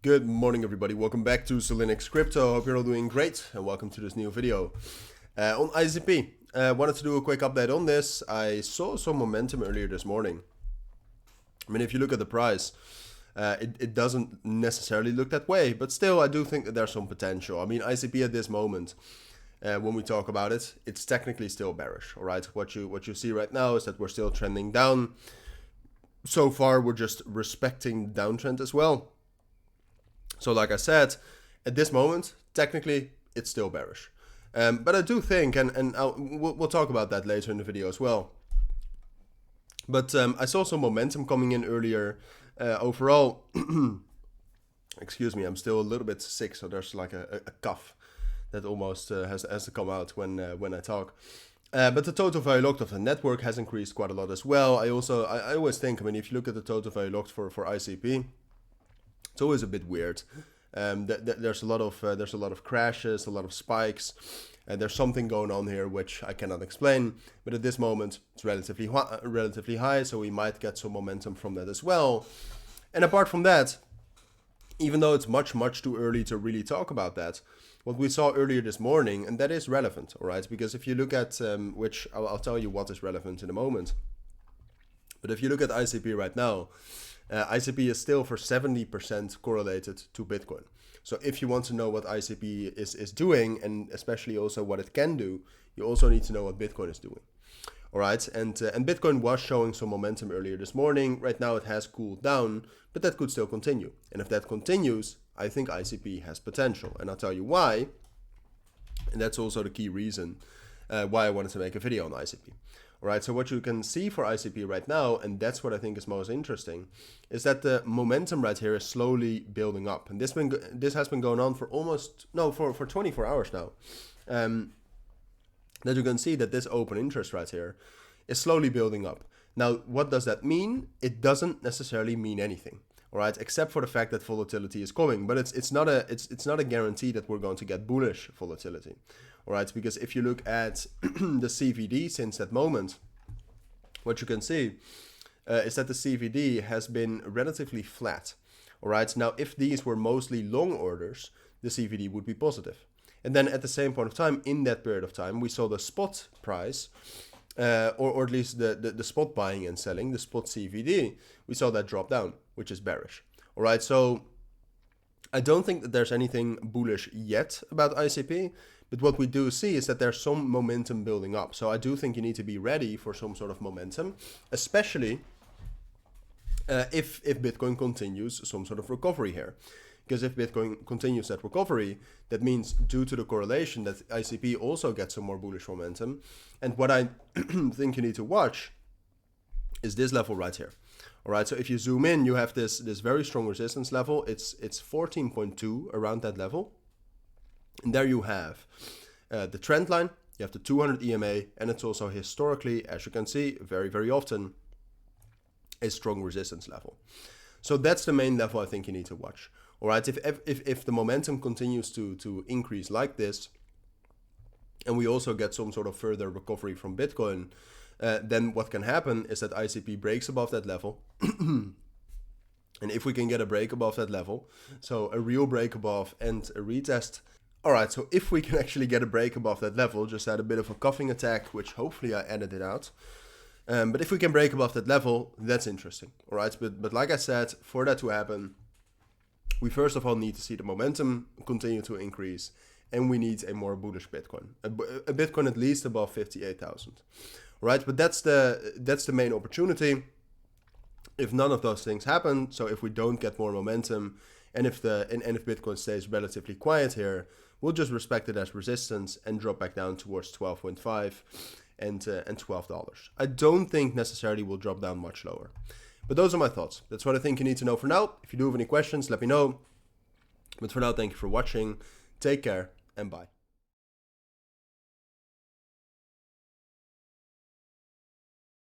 Good morning, everybody. Welcome back to Cilinix Crypto. Hope you're all doing great, and welcome to this new video. On ICP, wanted to do a quick update on this. I saw some momentum earlier this morning. I mean, if you look at the price, it doesn't necessarily look that way, but still, I do think that there's some potential. I mean, ICP at this moment, when we talk about it, it's technically still bearish. All right, what you see right now is that we're still trending down. So far, we're just respecting the downtrend as well. So like I said, at this moment, technically, it's still bearish. But I do think, and we'll talk about that later in the video as well. But I saw some momentum coming in earlier. Overall, excuse me, I'm still a little bit sick, so there's like a cough that almost has to come out when I talk. But the total value locked of the network has increased quite a lot as well. I always think, I mean, if you look at the total value locked for ICP, it's always a bit weird. There's a lot of crashes, a lot of spikes, and there's something going on here which I cannot explain. But at this moment, it's relatively high, so we might get some momentum from that as well. And apart from that, even though it's much too early to really talk about that, what we saw earlier this morning, and that is relevant, all right? Because if you look at, which I'll tell you what is relevant in a moment. But if you look at ICP right now, ICP is still for 70% correlated to Bitcoin. So if you want to know what ICP is doing, and especially also what it can do, you also need to know what Bitcoin is doing. All right, and Bitcoin was showing some momentum earlier this morning. Right now it has cooled down, but that could still continue. And if that continues, I think ICP has potential. And I'll tell you why. And that's also the key reason why I wanted to make a video on ICP. All right, so what you can see for ICP right now, and that's what I think is most interesting, is that the momentum right here is slowly building up. And this has been going on for for 24 hours now. That you can see that this open interest right here is slowly building up. Now, what does that mean? It doesn't necessarily mean anything. All right, except for the fact that volatility is coming, but it's not a guarantee that we're going to get bullish volatility. All right, because if you look at the CVD since that moment, what you can see is that the CVD has been relatively flat. All right, now if these were mostly long orders, the CVD would be positive. And then at the same point of time, in that period of time, we saw the spot price, or at least the spot buying and selling, the spot CVD, we saw that drop down, which is bearish. All right, so I don't think that there's anything bullish yet about ICP, but what we do see is that there's some momentum building up. So I do think you need to be ready for some sort of momentum, especially if Bitcoin continues some sort of recovery here. Because if Bitcoin continues that recovery, that means due to the correlation that ICP also gets some more bullish momentum. And what I think you need to watch is this level right here. All right, so if you zoom in, you have this very strong resistance level. It's 14.2 around that level. And there you have the trend line, you have the 200 EMA, and it's also historically, as you can see, very often a strong resistance level. So that's the main level I think you need to watch. All right, if the momentum continues to increase like this, and we also get some sort of further recovery from Bitcoin, then what can happen is that ICP breaks above that level. And if we can get a break above that level, so a real break above and a retest. All right, so if we can actually get a break above that level, just had a bit of a coughing attack, which hopefully I edited out. But if we can break above that level, that's interesting. All right, but like I said, for that to happen, we first of all need to see the momentum continue to increase, and we need a more bullish Bitcoin, a Bitcoin at least above 58,000. Right, but that's the main opportunity. If none of those things happen, so if we don't get more momentum, and if Bitcoin stays relatively quiet here, we'll just respect it as resistance and drop back down towards 12.5 and $12. I don't think necessarily we'll drop down much lower. But those are my thoughts. That's what I think you need to know for now. If you do have any questions, let me know. But for now, thank you for watching. Take care and bye.